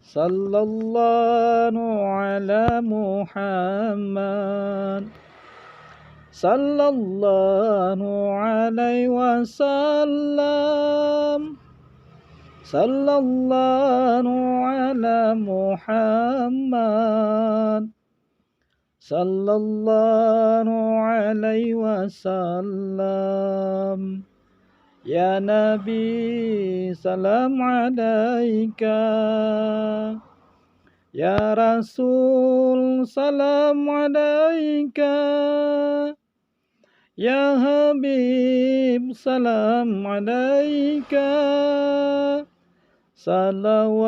Sallallahu ala Muhammad. Sallallahu alaihi wasallam. Sallallahu ala Muhammad. Sallallahu alaihi wasallam. Ya Nabi, salam alaika. Ya Rasul, salam alaika. Ya Habib, salam alaika. Salawatullah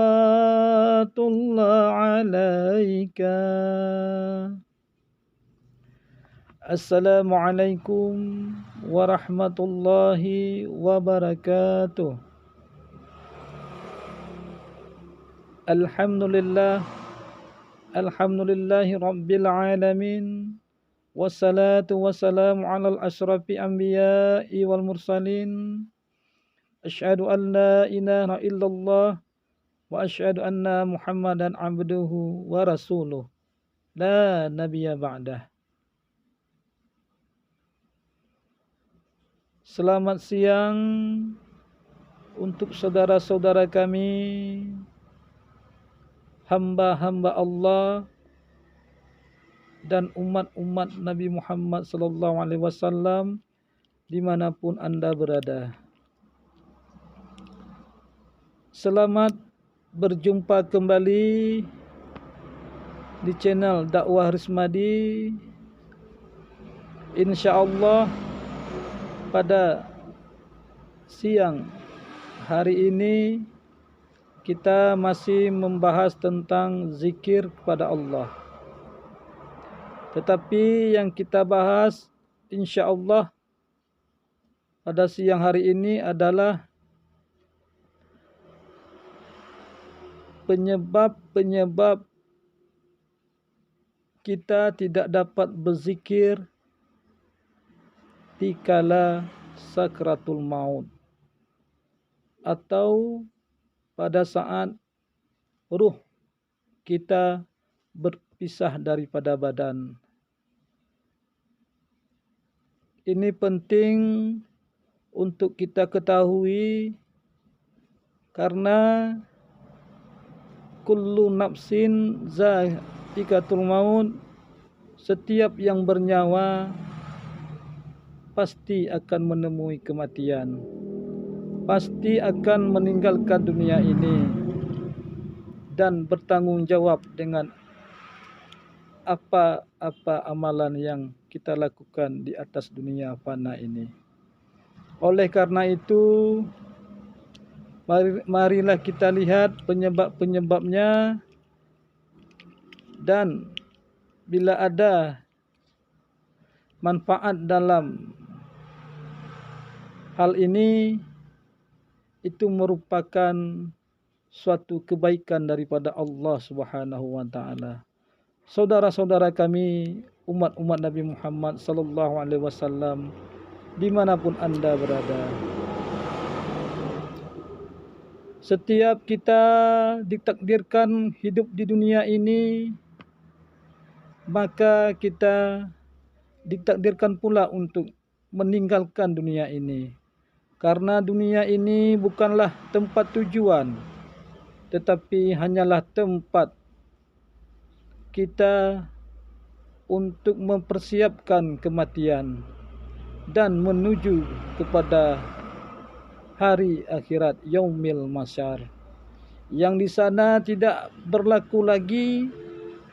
alaika. Assalamualaikum warahmatullahi wabarakatuh. Alhamdulillahi rabbil alamin. Wassalatu wassalamu ala al-asrafi anbiya'i wal mursalin. Asyhadu an la ilaha illallah wa asyhadu anna Muhammadan abduhu wa rasuluh. La nabiyya ba'dah. Selamat siang untuk saudara-saudara kami, hamba-hamba Allah dan umat-umat Nabi Muhammad sallallahu alaihi wasallam dimanapun Anda berada. Selamat berjumpa kembali di channel Dakwah Rismadi. InsyaAllah pada siang hari ini kita masih membahas tentang zikir kepada Allah. Tetapi yang kita bahas insya-Allah pada siang hari ini adalah penyebab-penyebab kita tidak dapat berzikir dikala sakratul maut atau pada saat ruh kita berpisah daripada badan. Ini penting untuk kita ketahui karena kullu nafsin za'iqatul maut, setiap yang bernyawa pasti akan menemui kematian, pasti akan meninggalkan dunia ini dan bertanggung jawab dengan apa-apa amalan yang kita lakukan di atas dunia fana ini. Oleh karena itu, marilah kita lihat penyebab-penyebabnya, dan bila ada manfaat dalam hal ini, itu merupakan suatu kebaikan daripada Allah Subhanahu wa taala. Saudara-saudara kami, umat-umat Nabi Muhammad sallallahu alaihi wasallam dimanapun Anda berada. Setiap kita ditakdirkan hidup di dunia ini, maka kita ditakdirkan pula untuk meninggalkan dunia ini. Karena dunia ini bukanlah tempat tujuan, tetapi hanyalah tempat kita untuk mempersiapkan kematian dan menuju kepada hari akhirat, yaumil masyar, yang di sana tidak berlaku lagi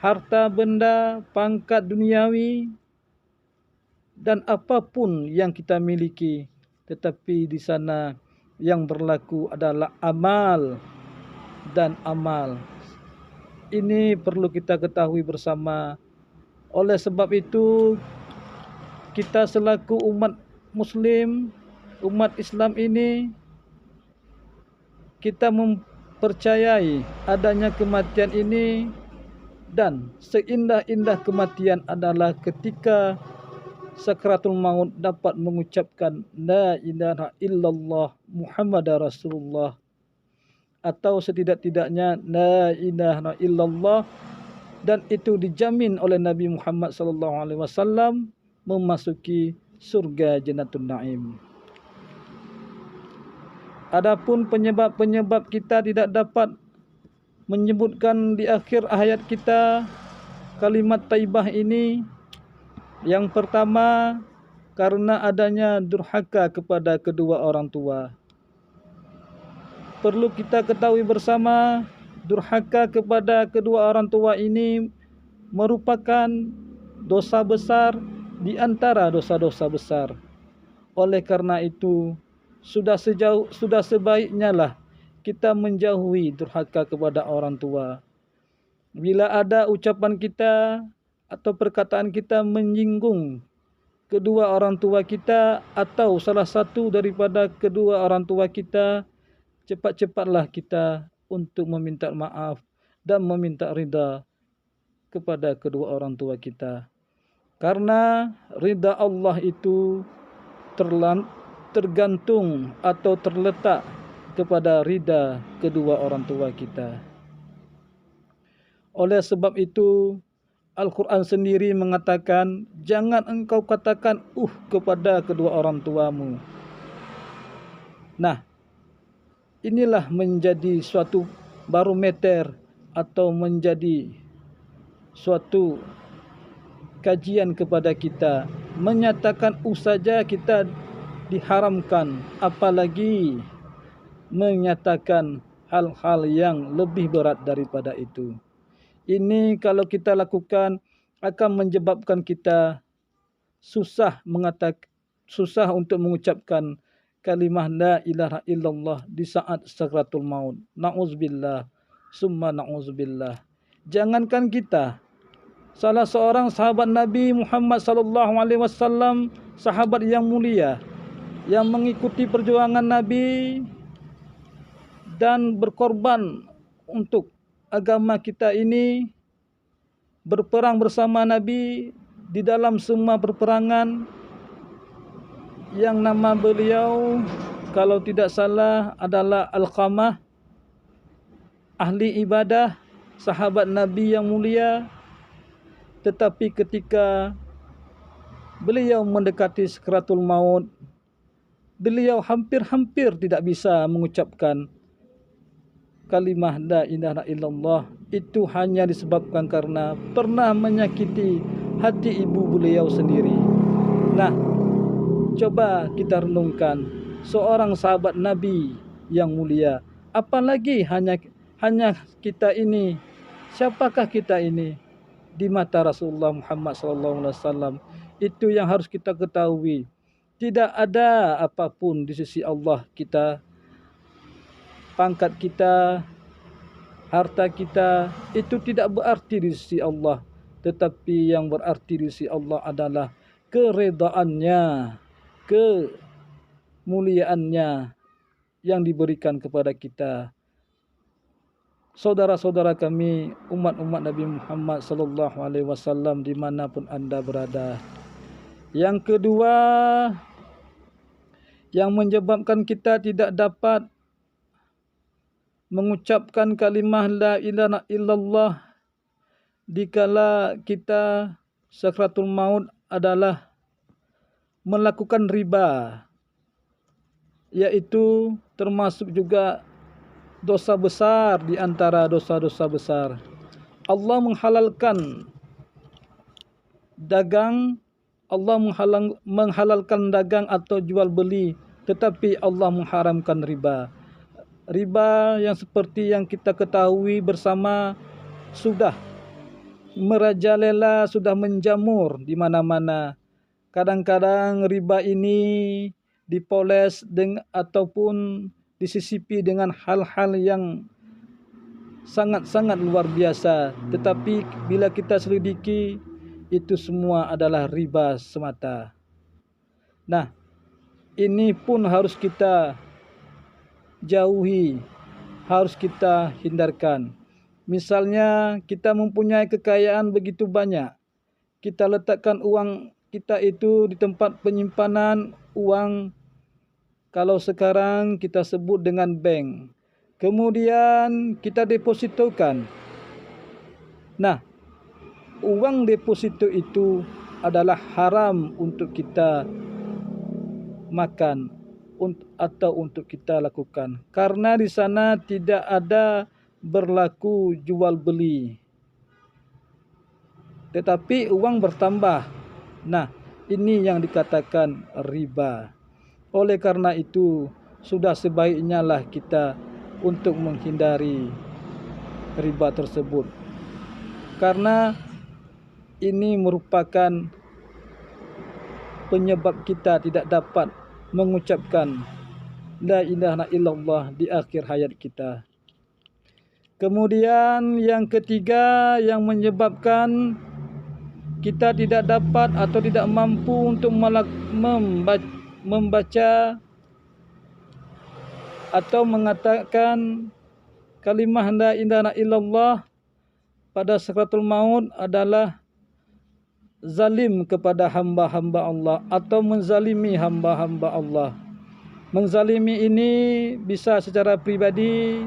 harta benda, pangkat duniawi dan apapun yang kita miliki, tetapi di sana yang berlaku adalah amal dan amal. Ini perlu kita ketahui bersama. Oleh sebab itu, kita selaku umat Muslim, umat Islam ini, kita mempercayai adanya kematian ini, dan seindah-indah kematian adalah ketika sakratul maut dapat mengucapkan la ilaha illallah Muhammadar Rasulullah. atau setidak-tidaknya la ilaha illallah, dan itu dijamin oleh Nabi Muhammad SAW memasuki surga Jannatul Naim. Adapun penyebab-penyebab kita tidak dapat menyebutkan di akhir ayat kita kalimat thayyibah ini, yang pertama karena adanya durhaka kepada kedua orang tua. Perlu kita ketahui bersama, durhaka kepada kedua orang tua ini merupakan dosa besar di antara dosa-dosa besar. Oleh karena itu, sudah sebaiknya lah kita menjauhi durhaka kepada orang tua. Bila ada ucapan kita atau perkataan kita menyinggung kedua orang tua kita atau salah satu daripada kedua orang tua kita, cepat-cepatlah kita untuk meminta maaf dan meminta ridha kepada kedua orang tua kita. Karena ridha Allah itu tergantung atau terletak kepada ridha kedua orang tua kita. Oleh sebab itu, Al-Quran sendiri mengatakan, jangan engkau katakan kepada kedua orang tuamu. Nah, inilah menjadi suatu barometer atau menjadi suatu kajian kepada kita, menyatakan saja kita diharamkan, apalagi menyatakan hal-hal yang lebih berat daripada itu. Ini kalau kita lakukan akan menyebabkan kita susah untuk mengucapkan kalimah la ilaha illallah di saat sakratul maut. Na'udzubillah, summa na'udzubillah. Jangankan kita, salah seorang sahabat Nabi Muhammad SAW, sahabat yang mulia, yang mengikuti perjuangan Nabi dan berkorban untuk agama kita ini, berperang bersama Nabi di dalam semua perperangan, yang nama beliau kalau tidak salah adalah Alqamah, ahli ibadah, sahabat Nabi yang mulia. Tetapi ketika beliau mendekati sakratul maut, beliau hampir-hampir tidak bisa mengucapkan kalimah la ilaha illallah. Itu hanya disebabkan karena pernah menyakiti hati ibu beliau sendiri. Nah, coba kita renungkan, seorang sahabat Nabi yang mulia, apalagi hanya kita ini. Siapakah kita ini di mata Rasulullah Muhammad SAW? Itu yang harus kita ketahui. Tidak ada apapun di sisi Allah kita, pangkat kita, harta kita, itu tidak berarti di sisi Allah. Tetapi yang berarti di sisi Allah adalah keredaannya, kemuliaannya yang diberikan kepada kita. Saudara-saudara kami, umat-umat Nabi Muhammad SAW dimanapun anda berada. Yang kedua, yang menyebabkan kita tidak dapat mengucapkan kalimah la ilaha illallah dikala kita sakratul maut adalah melakukan riba, yaitu termasuk juga dosa besar di antara dosa-dosa besar. Allah menghalalkan dagang, Allah menghalalkan dagang atau jual beli, tetapi Allah mengharamkan riba. Riba yang seperti yang kita ketahui bersama sudah merajalela, sudah menjamur di mana-mana. Kadang-kadang riba ini dipoles ataupun disisipi dengan hal-hal yang sangat-sangat luar biasa. Tetapi bila kita selidiki, itu semua adalah riba semata. Nah, ini pun harus kita jauhi, harus kita hindarkan. Misalnya kita mempunyai kekayaan begitu banyak, kita letakkan uang kita itu di tempat penyimpanan uang, kalau sekarang kita sebut dengan bank. kemudian kita depositokan. Nah, uang deposito itu adalah haram untuk kita makan atau untuk kita lakukan, karena di sana tidak ada berlaku jual beli, tetapi uang bertambah. Nah, ini yang dikatakan riba. Oleh karena itu, sudah sebaiknya lah kita untuk menghindari riba tersebut, karena ini merupakan penyebab kita tidak dapat mengucapkan la ilaha illallah di akhir hayat kita. Kemudian yang ketiga yang menyebabkan kita tidak dapat atau tidak mampu untuk membaca atau mengatakan kalimah la ilaha illallah pada sakratul maut adalah zalim kepada hamba-hamba Allah atau menzalimi hamba-hamba Allah. Menzalimi ini bisa secara pribadi,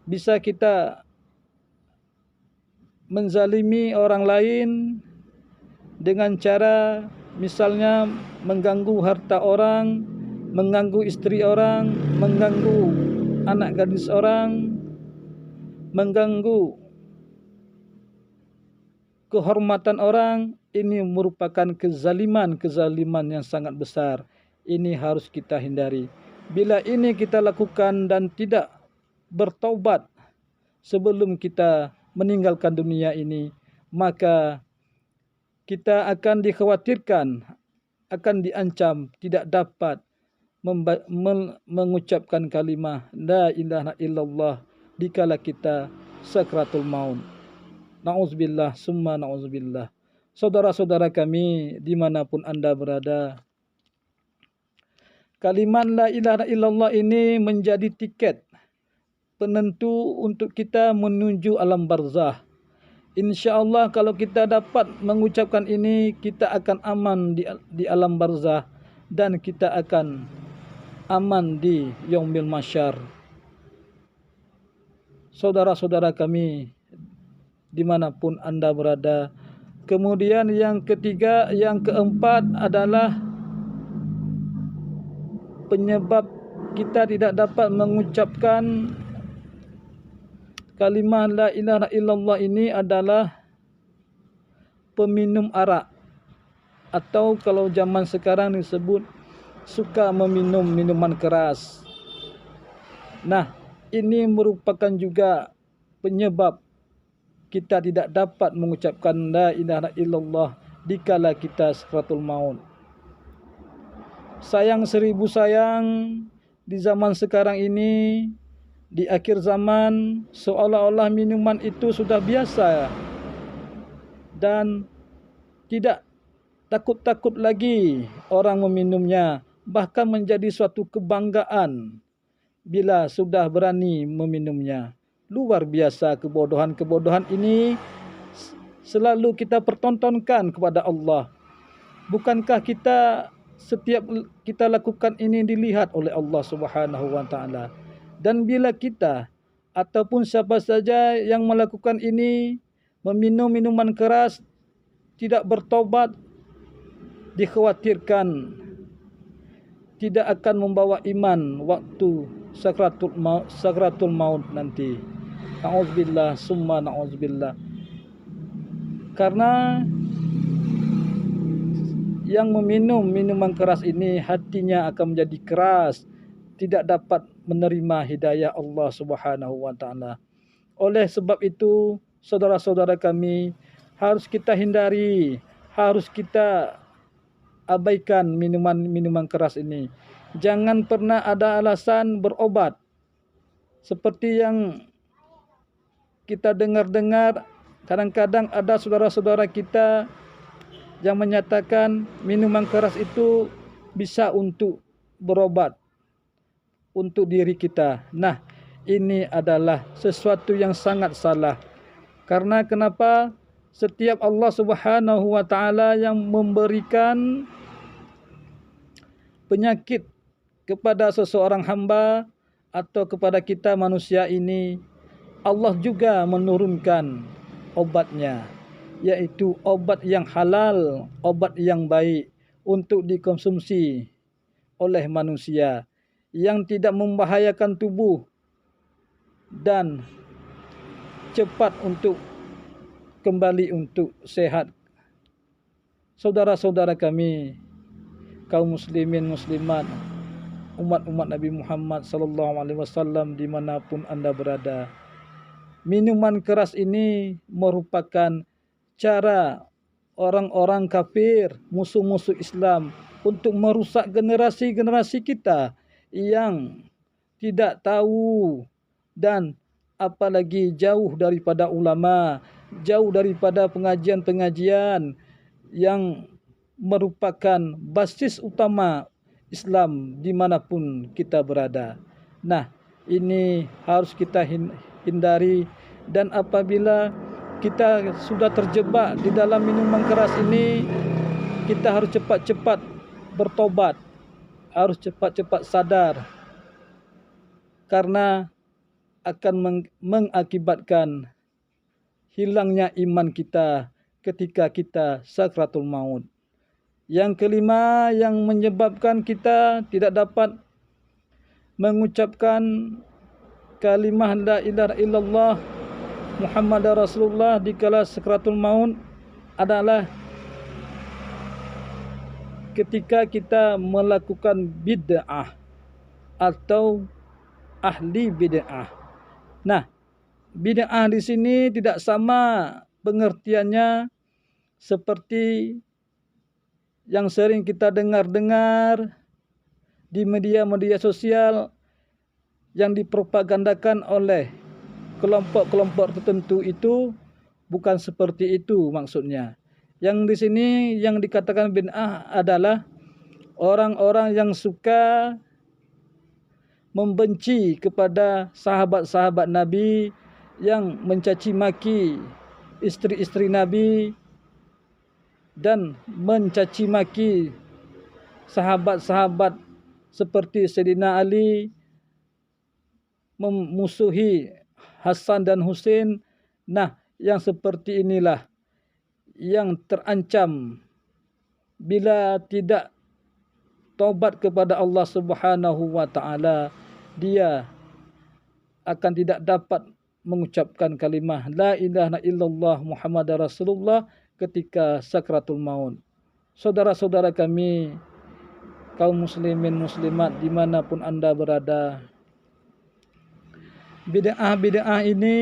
bisa kita menzalimi orang lain dengan cara misalnya mengganggu harta orang, mengganggu istri orang, mengganggu anak gadis orang, mengganggu kehormatan orang. Ini merupakan kezaliman yang sangat besar. Ini harus kita hindari. Bila ini kita lakukan dan tidak bertaubat sebelum kita meninggalkan dunia ini, maka kita akan dikhawatirkan, akan diancam tidak dapat mengucapkan kalimah la ilaha illallah dikala kita sakratul maut. Na'udzubillah summa na'udzubillah. Saudara-saudara kami dimanapun Anda berada, kalimat la ilaha illallah ini menjadi tiket penentu untuk kita menuju alam barzah. InsyaAllah kalau kita dapat mengucapkan ini, kita akan aman di alam barzah dan kita akan aman di yaumil mahsyar. Saudara-saudara kami dimanapun Anda berada. Kemudian yang ketiga, yang keempat adalah penyebab kita tidak dapat mengucapkan kalimah la ilaha illallah ini adalah peminum arak, atau kalau zaman sekarang disebut suka meminum minuman keras. Nah, ini merupakan juga penyebab kita tidak dapat mengucapkan la ilaha illallah dikala kita sakratul maut. Sayang seribu sayang, di zaman sekarang ini, di akhir zaman, seolah-olah minuman itu sudah biasa dan tidak takut-takut lagi orang meminumnya, bahkan menjadi suatu kebanggaan bila sudah berani meminumnya. Luar biasa kebodohan-kebodohan ini selalu kita pertontonkan kepada Allah. Bukankah kita setiap kita lakukan ini dilihat oleh Allah Subhanahu wa taala? Dan bila kita ataupun siapa saja yang melakukan ini, meminum minuman keras, tidak bertobat, dikhawatirkan tidak akan membawa iman waktu sakratul maut nanti. Na'udzubillah summa na'udzubillah. Karena yang meminum minuman keras ini hatinya akan menjadi keras, tidak dapat menerima hidayah Allah Subhanahu wa taala. Oleh sebab itu, saudara-saudara kami, harus kita hindari, harus kita abaikan minuman keras ini. Jangan pernah ada alasan berobat. Seperti yang kita dengar-dengar, kadang-kadang ada saudara-saudara kita yang menyatakan minuman keras itu bisa untuk berobat untuk diri kita. Nah, ini adalah sesuatu yang sangat salah. Karena kenapa? Setiap Allah Subhanahu wa taala yang memberikan penyakit kepada seseorang hamba atau kepada kita manusia ini, Allah juga menurunkan obatnya, yaitu obat yang halal, obat yang baik untuk dikonsumsi oleh manusia, yang tidak membahayakan tubuh dan cepat untuk kembali untuk sehat. Saudara-saudara kami, kaum muslimin muslimat, umat-umat Nabi Muhammad sallallahu alaihi wasallam dimanapun Anda berada, minuman keras ini merupakan cara orang-orang kafir, musuh-musuh Islam untuk merusak generasi-generasi kita yang tidak tahu dan apalagi jauh daripada ulama, jauh daripada pengajian-pengajian yang merupakan basis utama Islam dimanapun kita berada. Nah, ini harus kita hindari, dan apabila kita sudah terjebak di dalam minuman keras ini, kita harus cepat-cepat bertobat, harus cepat-cepat sadar, karena akan mengakibatkan hilangnya iman kita ketika kita sakratul maut. Yang kelima yang menyebabkan kita tidak dapat mengucapkan kalimah la ilaha illallah Muhammadar Rasulullah dikala sakratul maut adalah ketika kita melakukan bid'ah atau ahli bid'ah. Nah, bid'ah di sini tidak sama pengertiannya seperti yang sering kita dengar-dengar di media-media sosial yang dipropagandakan oleh kelompok-kelompok tertentu. Itu bukan seperti itu maksudnya. Yang di sini yang dikatakan bid'ah adalah orang-orang yang suka membenci kepada sahabat-sahabat Nabi, yang mencaci maki istri-istri Nabi dan mencaci maki sahabat-sahabat seperti Sayyidina Ali, memusuhi Hasan dan Husain. Nah, yang seperti inilah yang terancam bila tidak taubat kepada Allah Subhanahu wa taala, dia akan tidak dapat mengucapkan kalimah la ilaha illallah Muhammadar Rasulullah ketika sakratul maut. Saudara-saudara kami, kaum muslimin muslimat dimanapun Anda berada, bid'ah-bid'ah ini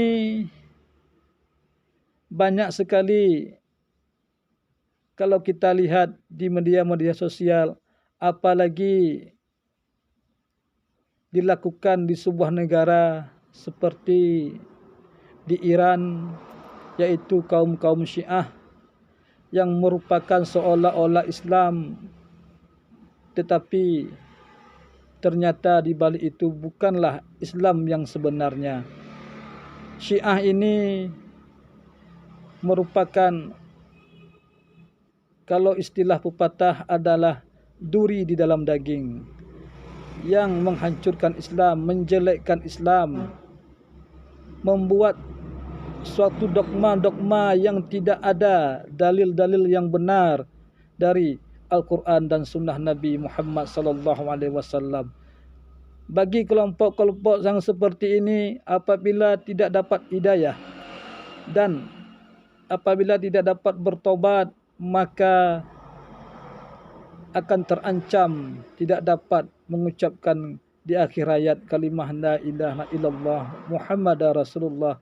banyak sekali kalau kita lihat di media-media sosial, apalagi dilakukan di sebuah negara seperti di Iran, yaitu kaum-kaum Syiah yang merupakan seolah-olah Islam, tetapi ternyata di balik itu bukanlah Islam yang sebenarnya. Syiah ini merupakan, kalau istilah pepatah, adalah duri di dalam daging yang menghancurkan Islam, menjelekkan Islam, membuat suatu dogma-dogma yang tidak ada dalil-dalil yang benar dari Al-Quran dan Sunnah Nabi Muhammad sallallahu alaihi wasallam. Bagi kelompok-kelompok yang seperti ini, apabila tidak dapat hidayah dan apabila tidak dapat bertobat, maka akan terancam tidak dapat mengucapkan di akhir hayat kalimah la ilaha illallah Muhammadar Rasulullah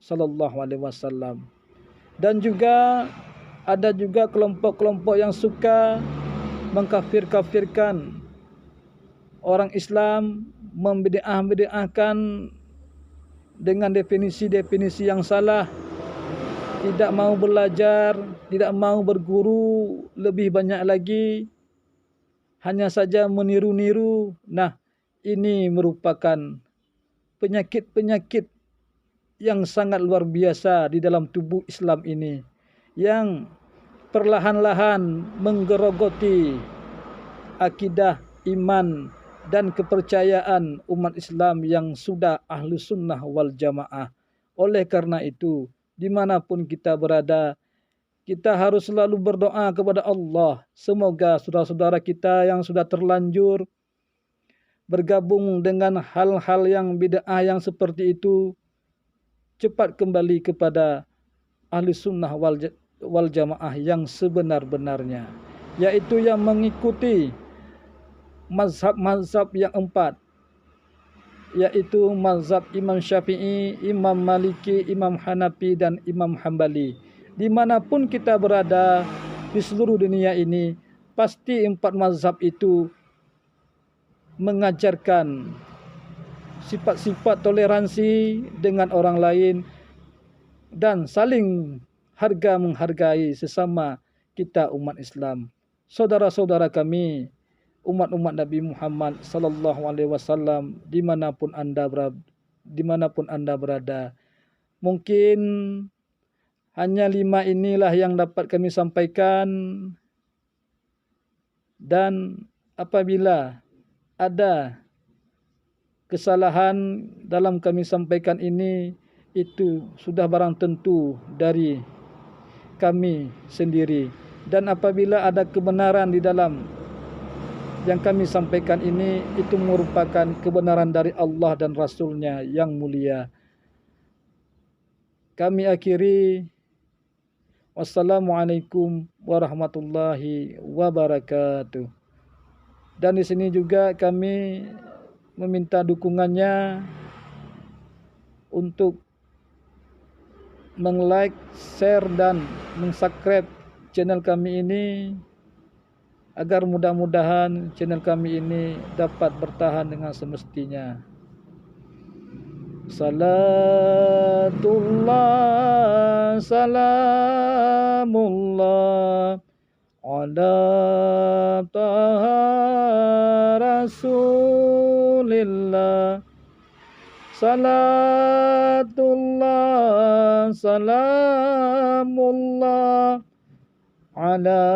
sallallahu alaihi wasallam. Dan juga ada juga kelompok-kelompok yang suka mengkafir-kafirkan orang Islam, membid'ah-bid'ahkan dengan definisi-definisi yang salah, tidak mau belajar, tidak mau berguru lebih banyak lagi, hanya saja meniru-niru. Nah, ini merupakan penyakit-penyakit yang sangat luar biasa di dalam tubuh Islam ini, yang perlahan-lahan menggerogoti akidah, iman dan kepercayaan umat Islam yang sudah ahlu sunnah wal jamaah. Oleh karena itu, dimanapun kita berada, kita harus selalu berdoa kepada Allah. Semoga saudara-saudara kita yang sudah terlanjur bergabung dengan hal-hal yang bid'ah yang seperti itu cepat kembali kepada ahli sunnah wal jamaah yang sebenar-benarnya, yaitu yang mengikuti mazhab-mazhab yang 4, yaitu mazhab Imam Syafi'i, Imam Maliki, Imam Hanafi dan Imam Hambali. Dimanapun kita berada di seluruh dunia ini, pasti 4 mazhab itu mengajarkan sifat-sifat toleransi dengan orang lain dan saling menghargai sesama kita umat Islam. Saudara-saudara kami, umat-umat Nabi Muhammad sallallahu alaihi wasallam, dimanapun Anda berada, mungkin hanya 5 inilah yang dapat kami sampaikan, dan apabila ada kesalahan dalam kami sampaikan ini, itu sudah barang tentu dari kami sendiri. Dan apabila ada kebenaran di dalam yang kami sampaikan ini, itu merupakan kebenaran dari Allah dan Rasul-Nya yang mulia. Kami akhiri, wassalamualaikum warahmatullahi wabarakatuh. Dan di sini juga kami meminta dukungannya untuk meng-like, share dan meng-subscribe channel kami ini, agar mudah-mudahan channel kami ini dapat bertahan dengan semestinya. Salatullah, salamullah ala taha rasulillah. Salatullah, salamullah ala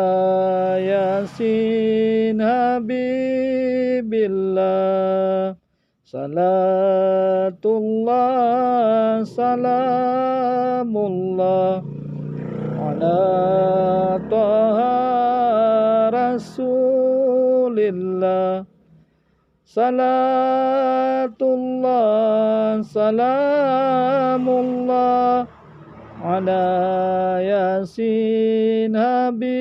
yasin habibillah. Salatullah, salamullah ala taha rasulillah. Salatullah, salamullah ala yasin habibillah.